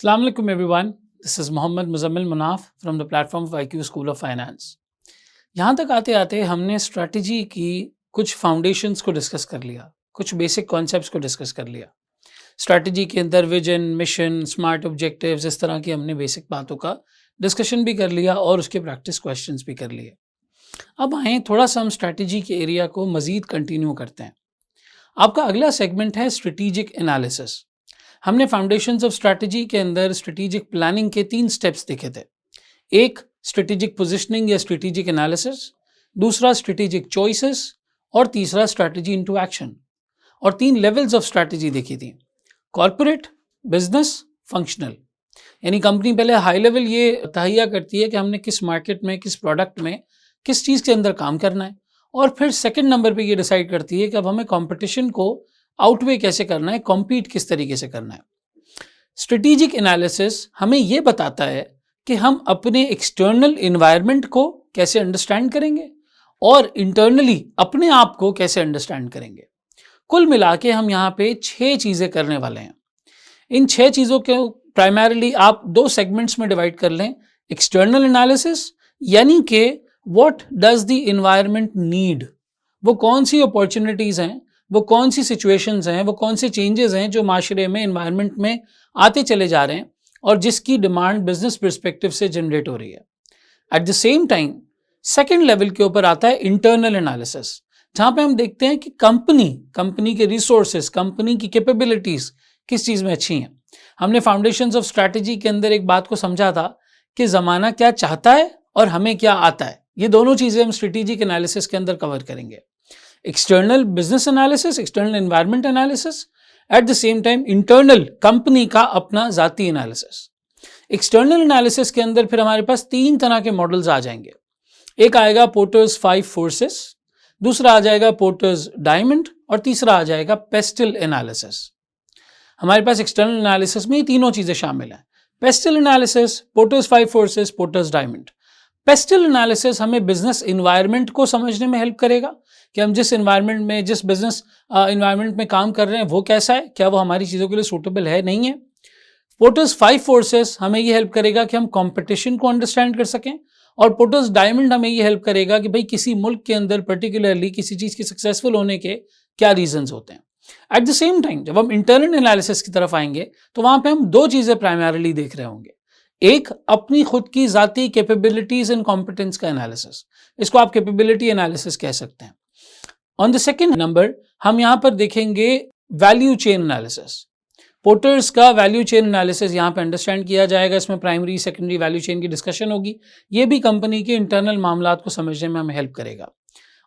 Assalamu alaikum everyone. This is Mohammad Muzammil Munaf from the platform of IQ School of Finance. यहाँ तक आते आते हमने strategy की कुछ फाउंडेशंस को डिस्कस कर लिया, कुछ बेसिक कॉन्सेप्ट्स को डिस्कस कर लिया। स्ट्रैटेजी के अंदर विजन, मिशन, स्मार्ट ऑब्जेक्टिव्स, इस तरह की हमने बेसिक बातों का डिस्कशन भी कर लिया और उसके प्रैक्टिस क्वेश्चंस भी कर लिए। अब आए थोड़ा सा हम स्ट्रैटेजी के एरिया को मज़ीद कंटिन्यू करते हैं। आपका अगला सेगमेंट है स्ट्रेटेजिक एनालिसिस। हमने फाउंडेशंस ऑफ स्ट्रैटेजी के अंदर स्ट्रेटेजिक प्लानिंग के 3 स्टेप्स देखे थे। एक स्ट्रेटेजिक पोजिशनिंग या स्ट्रेटेजिक एनालिसिस, दूसरा स्ट्रेटेजिक चॉइसेस और तीसरा स्ट्रैटेजी इनटू एक्शन। और 3 लेवल्स ऑफ स्ट्रैटेजी देखी थी, कॉर्पोरेट, बिजनेस, फंक्शनल। यानी कंपनी पहले हाई लेवल ये तहैया करती है कि हमने किस मार्केट में, किस प्रोडक्ट में, किस चीज़ के अंदर काम करना है, और फिर सेकंड नंबर पे ये डिसाइड करती है कि अब हमें कंपटीशन को आउटवे कैसे करना है, कॉम्पीट किस तरीके से करना है। स्ट्रेटेजिक एनालिसिस हमें ये बताता है कि हम अपने एक्सटर्नल एनवायरनमेंट को कैसे अंडरस्टैंड करेंगे और इंटरनली अपने आप को कैसे अंडरस्टैंड करेंगे। कुल मिला के हम यहाँ पे 6 चीज़ें करने वाले हैं। इन 6 चीज़ों को प्राइमरीली आप 2 सेगमेंट्स में डिवाइड कर लें। एक्सटर्नल एनालिसिस यानी कि what does the environment need, वो कौन सी अपॉर्चुनिटीज़ हैं, वो कौन सी सिचुएशंस हैं, वो कौन से चेंजेस हैं जो माशरे में, एनवायरनमेंट में आते चले जा रहे हैं और जिसकी डिमांड बिजनेस पर्सपेक्टिव से जनरेट हो रही है। At the same time second level के ऊपर आता है इंटरनल एनालिसिस, जहाँ पे हम देखते हैं कि कंपनी के रिसोर्सेज, कंपनी की कैपेबिलिटीज़ किस चीज़ में अच्छी हैं। हमने फाउंडेशंस ऑफ स्ट्रैटेजी के अंदर एक बात को समझा था कि ज़माना क्या चाहता है और हमें क्या आता है। ये दोनों चीज़ें हम स्ट्रेटेजिक एनालिसिस के अंदर कवर करेंगे। External business analysis, external environment analysis, at the same time internal company का अपना ज़ाती एनालिसिस। एक्सटर्नल एनालिसिस के अंदर फिर हमारे पास 3 तरह के मॉडल्स आ जाएंगे। एक आएगा पोर्टर्स 5 फोर्सेस, दूसरा आ जाएगा पोर्टर्स डायमंड और तीसरा आ जाएगा पेस्टल एनालिसिस। हमारे पास एक्सटर्नल एनालिसिस में ये तीनों चीज़ें शामिल हैं, pastel analysis, porters 5 forces, porters diamond. Pastel analysis हमें बिजनेस एनवायरनमेंट को समझने में हेल्प करेगा कि हम जिस एनवायरनमेंट में, जिस बिजनेस एनवायरनमेंट में काम कर रहे हैं वो कैसा है, क्या वो हमारी चीज़ों के लिए सूटेबल है, नहीं है। पोर्टर्स 5 फोर्सेस हमें ये हेल्प करेगा कि हम कंपटीशन को अंडरस्टैंड कर सकें, और पोर्टर्स डायमंड हमें ये हेल्प करेगा कि भाई किसी मुल्क के अंदर पर्टिकुलरली किसी चीज़ के सक्सेसफुल होने के क्या रीजंस होते हैं। एट द सेम टाइम जब हम इंटरनल एनालिसिस की तरफ आएंगे तो वहाँ पे हम 2 चीज़ें प्राइमरीली देख रहे होंगे। एक अपनी खुद की ज़ाती कैपेबिलिटीज़ एंड कॉम्पिटेंस का एनालिसिस, इसको आप कैपेबिलिटी एनालिसिस कह सकते हैं। ऑन द सेकेंड नंबर हम यहाँ पर देखेंगे वैल्यू चेन एनालिसिस। पोर्टर्स का वैल्यू चेन एनालिसिस यहाँ पे अंडरस्टैंड किया जाएगा। इसमें प्राइमरी, सेकेंडरी वैल्यू चेन की डिस्कशन होगी। ये भी कंपनी के इंटरनल मामलात को समझने में हमें हेल्प करेगा।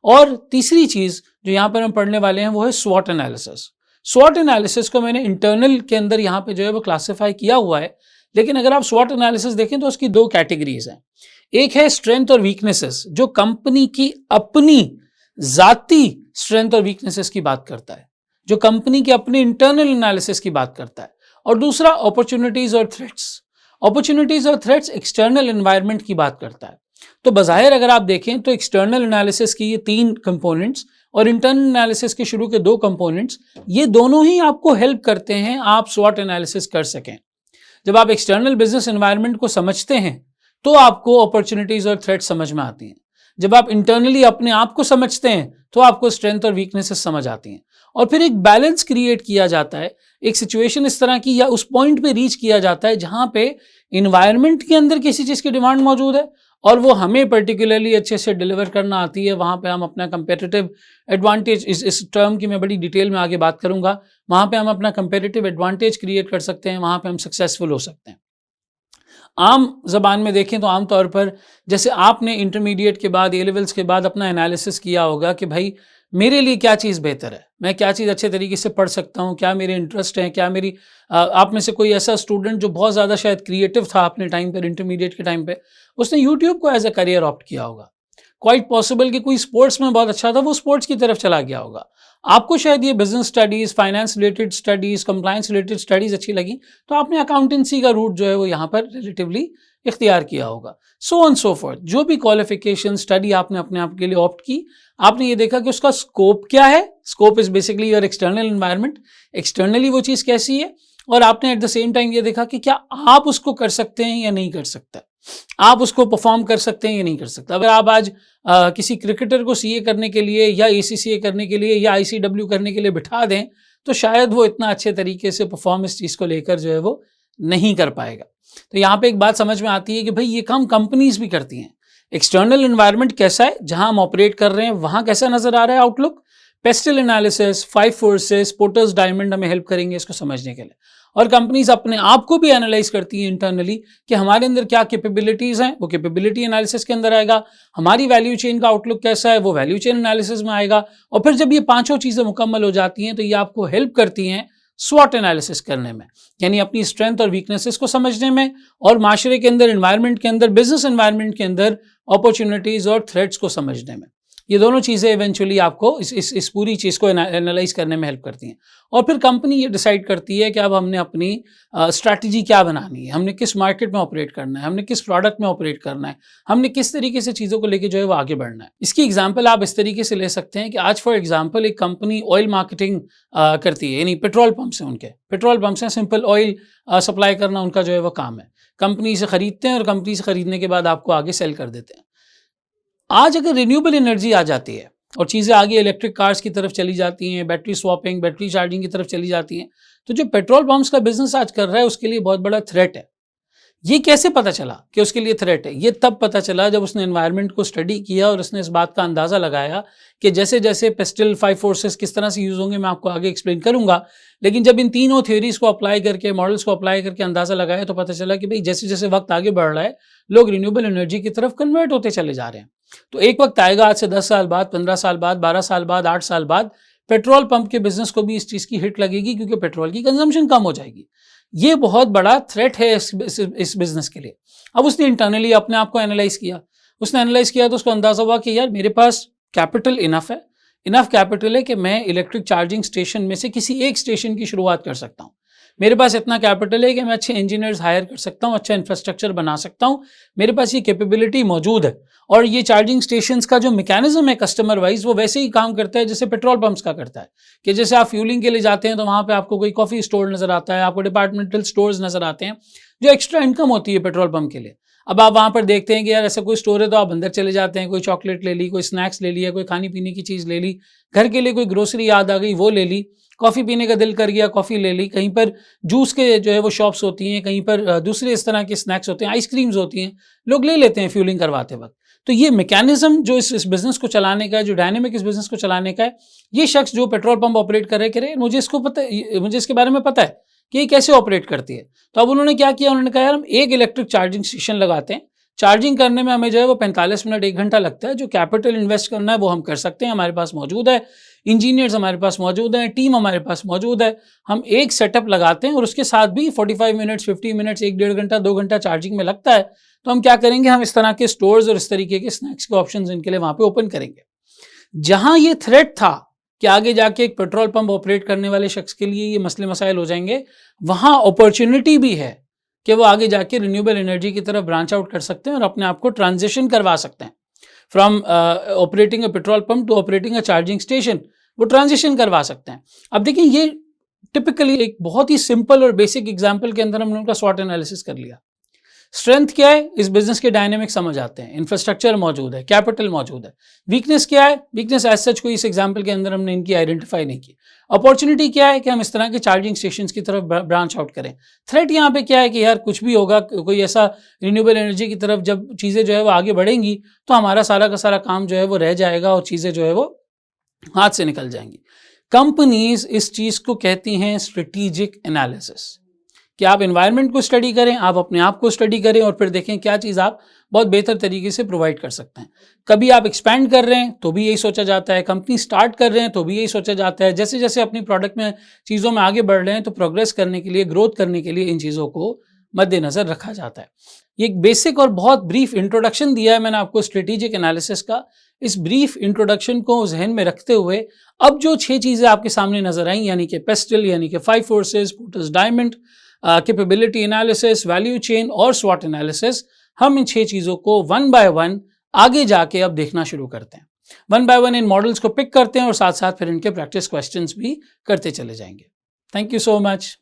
और तीसरी चीज़ जो यहाँ पर हम पढ़ने वाले हैं वो है स्वॉट एनालिसिस। स्वॉट एनालिसिस को मैंने इंटरनल के अंदर यहाँ पे जो है वो क्लासीफाई किया हुआ है, लेकिन अगर आप स्वॉट एनालिसिस देखें तो उसकी 2 कैटेगरीज हैं। एक है स्ट्रेंथ और वीकनेसेस, जो कंपनी की अपनी ज़ाती स्ट्रेंथ और वीकनेसेस की बात करता है, जो कंपनी के अपने इंटरनल एनालिसिस की बात करता है। और दूसरा अपॉर्चुनिटीज़ और थ्रेट्स। अपॉर्चुनिटीज़ और थ्रेट्स एक्सटर्नल एनवायरनमेंट की बात करता है। तो बज़ाहिर अगर आप देखें तो एक्सटर्नल एनालिसिस की ये 3 कंपोनेंट्स और इंटरनल एनालिसिस के शुरू के 2 कंपोनेंट्स, ये दोनों ही आपको हेल्प करते हैं आप स्वॉट एनालिसिस कर सकें। जब आप एक्सटर्नल बिजनेस एनवायरनमेंट को समझते हैं तो आपको अपॉर्चुनिटीज़ और थ्रेट्स समझ में आती हैं। जब आप इंटरनली अपने आप को समझते हैं तो आपको स्ट्रेंथ और वीकनेसेस समझ आती हैं, और फिर एक बैलेंस क्रिएट किया जाता है। एक सिचुएशन इस तरह की या उस पॉइंट पे रीच किया जाता है जहाँ पे इन्वायरमेंट के अंदर किसी चीज़ की डिमांड मौजूद है और वो हमें पर्टिकुलरली अच्छे से डिलीवर करना आती है। वहाँ पे हम अपना कंपेटिटिव एडवांटेज, इस टर्म की मैं बड़ी डिटेल में आगे बात करूँगा, वहाँ पे हम अपना कंपेटिटिव एडवांटेज क्रिएट कर सकते हैं, वहाँ पे हम सक्सेसफुल हो सकते हैं। आम ज़बान में देखें तो आम तौर पर जैसे आपने इंटरमीडिएट के बाद, ए लेवल्स के बाद अपना एनालिसिस किया होगा कि भाई मेरे लिए क्या चीज़ बेहतर है, मैं क्या चीज़ अच्छे तरीके से पढ़ सकता हूँ, क्या मेरे इंटरेस्ट हैं, क्या मेरी आप में से कोई ऐसा स्टूडेंट जो बहुत ज़्यादा शायद क्रिएटिव था अपने टाइम पर, इंटरमीडिएट के टाइम पे, उसने यूट्यूब को एज ए करियर ऑप्ट किया होगा। क्वाइट पॉसिबल कि कोई स्पोर्ट्स में बहुत अच्छा था, वो स्पोर्ट्स की तरफ चला गया होगा। आपको शायद ये business studies, finance related studies, compliance related studies अच्छी लगी, तो आपने अकाउंटेंसी का रूट जो है वो यहाँ पर रिलेटिवली इख्तियार किया होगा। सो ऑन सो फॉर्थ, जो भी क्वालिफिकेशन स्टडी आपने अपने आप के लिए ऑप्ट की, आपने ये देखा कि उसका स्कोप क्या है। Scope is basically your external environment, externally वो चीज़ कैसी है, और आपने एट द सेम टाइम ये देखा कि क्या आप उसको कर सकते हैं या नहीं कर सकते, आप उसको परफॉर्म कर सकते हैं या नहीं कर सकते। अगर आप आज किसी क्रिकेटर को सीए करने के लिए या एसीसीए करने के लिए या आईसीडब्ल्यू करने के लिए बिठा दें तो शायद वो इतना अच्छे तरीके से परफॉर्म इस चीज़ को लेकर जो है वो नहीं कर पाएगा। तो यहाँ पे एक बात समझ में आती है कि भाई ये काम कंपनीज भी करती हैं। एक्सटर्नल एनवायरनमेंट कैसा है जहां हम ऑपरेट कर रहे हैं, वहां कैसा नजर आ रहा है outlook. Pastel analysis, 5 forces, porters diamond हमें हेल्प करेंगे इसको समझने के लिए। और कंपनीज अपने आप को भी एनालाइज करती हैं इंटरनली कि हमारे अंदर क्या कैपेबिलिटीज हैं, वो कैपेबिलिटी एनालिसिस के अंदर आएगा। हमारी वैल्यू चेन का आउटलुक कैसा है, वो वैल्यू चेन एनालिसिस में आएगा। और फिर जब ये पांचों चीजें मुकम्मल हो जाती हैं तो ये आपको हेल्प करती हैं स्वॉट एनालिसिस करने में, यानी अपनी स्ट्रेंथ और वीकनेसेस को समझने में, और माशरे के अंदर, एनवायरनमेंट के अंदर, बिजनेस एनवायरनमेंट के अंदर अपॉर्चुनिटीज और थ्रेट्स को समझने में। ये दोनों चीज़ें इवेंचुअली आपको इस पूरी चीज़ को एनालाइज करने में हेल्प करती हैं। और फिर कंपनी ये डिसाइड करती है कि अब हमने अपनी स्ट्रैटेजी क्या बनानी है, हमने किस मार्केट में ऑपरेट करना है, हमने किस प्रोडक्ट में ऑपरेट करना है, हमने किस तरीके से चीज़ों को लेकर जो है वो आगे बढ़ना है। इसकी एग्जाम्पल आप इस तरीके से ले सकते हैं कि आज फॉर एग्जाम्पल एक कंपनी ऑयल मार्केटिंग करती है, यानी पेट्रोल पंप्स हैं, उनके पेट्रोल पंप्स हैं, सिंपल ऑयल सप्लाई करना उनका जो है वो काम है। कंपनी से खरीदते हैं और कंपनी से खरीदने के बाद आपको आगे सेल कर देते हैं। आज अगर रिन्यूएबल एनर्जी आ जाती है और चीज़ें आगे इलेक्ट्रिक कार्स की तरफ चली जाती हैं, बैटरी स्वैपिंग, बैटरी चार्जिंग की तरफ चली जाती हैं, तो जो पेट्रोल पंप्स का बिजनेस आज कर रहा है उसके लिए बहुत बड़ा थ्रेट है। ये कैसे पता चला कि उसके लिए थ्रेट है? ये तब पता चला जब उसने एनवायरनमेंट को स्टडी किया और उसने इस बात का अंदाज़ा लगाया कि जैसे जैसे पेस्टल 5 फोर्सेस किस तरह से यूज़ होंगे मैं आपको आगे एक्सप्लेन करूंगा। लेकिन जब इन तीनों थ्योरीज को अप्लाई करके, मॉडल्स को अप्लाई करके अंदाज़ा लगाया तो पता चला कि भाई जैसे जैसे वक्त आगे बढ़ रहा है लोग रिन्यूएबल एनर्जी की तरफ कन्वर्ट होते चले जा रहे हैं। तो एक वक्त आएगा, आज से 10 साल बाद, 15 साल बाद, 12 साल बाद, 8 साल बाद, पेट्रोल पंप के बिजनेस को भी इस चीज़ की हिट लगेगी क्योंकि पेट्रोल की कंजम्पशन कम हो जाएगी। ये बहुत बड़ा थ्रेट है इस बिजनेस के लिए। अब उसने इंटरनली अपने आप को एनालाइज किया। उसने एनालाइज किया तो उसको अंदाजा हुआ कि यार मेरे पास कैपिटल इनफ है, इनफ कैपिटल है कि मैं इलेक्ट्रिक चार्जिंग स्टेशन में से किसी एक स्टेशन की शुरुआत कर सकता हूँ। मेरे पास इतना कैपिटल है कि मैं अच्छे इंजीनियर्स हायर कर सकता हूँ, अच्छा इंफ्रास्ट्रक्चर बना सकता हूँ, मेरे पास ये कैपेबिलिटी मौजूद है। और ये चार्जिंग स्टेशंस का जो मैकेनिज्म है कस्टमर वाइज वो वैसे ही काम करता है जैसे पेट्रोल पंप्स का करता है, कि जैसे आप फ्यूलिंग के लिए जाते हैं तो वहाँ पे आपको कोई कॉफ़ी स्टोर नज़र आता है, आपको डिपार्टमेंटल स्टोर्स नज़र आते हैं जो एक्स्ट्रा इनकम होती है पेट्रोल पंप के लिए। अब आप वहाँ पर देखते हैं कि यार ऐसा कोई स्टोर है तो आप अंदर चले जाते हैं, कोई चॉकलेट ले ली, कोई स्नैक्स ले लिया, कोई खाने पीने की चीज़ ले ली, घर के लिए कोई ग्रोसरी याद आ गई वो ले ली, कॉफ़ी पीने का दिल कर गया कॉफ़ी ले ली, कहीं पर जूस के जो है वो शॉप्स होती हैं, कहीं पर दूसरे इस तरह के स्नैक्स होते हैं, आइसक्रीम्स होती हैं, लोग ले लेते हैं फ्यूलिंग करवाते वक्त। तो ये मैकेनिज्म जो इस बिज़नेस को चलाने का है, जो डायनेमिक इस बिज़नेस को चलाने का है, ये शख्स जो पेट्रोल पंप ऑपरेट कर रहे हैं, मुझे इसको पता है, मुझे इसके बारे में पता है कि ये कैसे ऑपरेट करती है। तो अब उन्होंने क्या किया, उन्होंने कहा यार हम एक इलेक्ट्रिक चार्जिंग स्टेशन लगाते हैं, चार्जिंग करने में हमें जो है वो 45 मिनट 1 घंटा लगता है, जो कैपिटल इन्वेस्ट करना है वो हम कर सकते हैं, हमारे पास मौजूद है, इंजीनियर्स हमारे पास मौजूद हैं, टीम हमारे पास मौजूद है, हम एक सेटअप लगाते हैं और उसके साथ भी 45 मिनट्स, 50 मिनट्स, 1-1.5 घंटा, 2 घंटा चार्जिंग में लगता है। तो हम क्या करेंगे, हम इस तरह के स्टोर्स और इस तरीके के स्नैक्स के ऑप्शंस इनके लिए वहाँ पे ओपन करेंगे। जहाँ ये थ्रेट था कि आगे जाके एक पेट्रोल पंप ऑपरेट करने वाले शख्स के लिए ये मसले मसाइल हो जाएंगे, वहाँ अपॉर्चुनिटी भी है कि वो आगे जाके रिन्यूएबल एनर्जी की तरफ ब्रांच आउट कर सकते हैं और अपने आप को ट्रांजिशन करवा सकते हैं from operating a petrol pump to operating a charging station, वो ट्रांजिशन करवा सकते हैं। अब देखिए ये टिपिकली एक बहुत ही सिंपल और बेसिक एग्जांपल के अंदर हमने उनका स्वॉट एनालिसिस कर लिया। स्ट्रेंथ क्या है, इस बिजनेस के डायनेमिक समझ आते हैं, इंफ्रास्ट्रक्चर मौजूद है, कैपिटल मौजूद है। वीकनेस क्या है, वीकनेस एज सच कोई इस एग्जांपल के अंदर हमने इनकी आइडेंटिफाई नहीं की। अपॉर्चुनिटी क्या है कि हम इस तरह के चार्जिंग स्टेशंस की तरफ ब्रांच आउट करें। थ्रेट यहाँ पे क्या है कि यार कुछ भी होगा, कोई ऐसा रिन्यूएबल एनर्जी की तरफ जब चीज़ें जो है वो आगे बढ़ेंगी तो हमारा सारा का सारा काम जो है वो रह जाएगा और चीज़ें जो है वो हाथ से निकल जाएंगी। कंपनीज इस चीज़ को कहती हैं स्ट्रेटेजिक एनालिसिस, कि आप एनवायरनमेंट को स्टडी करें, आप अपने आप को स्टडी करें और फिर देखें क्या चीज़ आप बहुत बेहतर तरीके से प्रोवाइड कर सकते हैं। कभी आप एक्सपैंड कर रहे हैं तो भी यही सोचा जाता है, कंपनी स्टार्ट कर रहे हैं तो भी यही सोचा जाता है। जैसे जैसे अपनी प्रोडक्ट में चीज़ों में आगे बढ़ रहे हैं तो प्रोग्रेस करने के लिए, ग्रोथ करने के लिए इन चीज़ों को मद्देनज़र रखा जाता है। ये एक बेसिक और बहुत ब्रीफ इंट्रोडक्शन दिया है मैंने आपको स्ट्रेटेजिक एनालिसिस का। इस ब्रीफ इंट्रोडक्शन को जहन में रखते हुए अब जो 6 चीज़ें आपके सामने नजर आई, यानी कि पेस्टल, यानी कि 5 forces, porters diamond, capability analysis, value chain और स्वॉट एनालिसिस, हम इन 6 चीज़ों को 1 बाय 1 आगे जाके अब देखना शुरू करते हैं। 1 बाय 1 इन मॉडल्स को पिक करते हैं और साथ साथ फिर इनके प्रैक्टिस क्वेश्चंस भी करते चले जाएंगे। Thank you so much.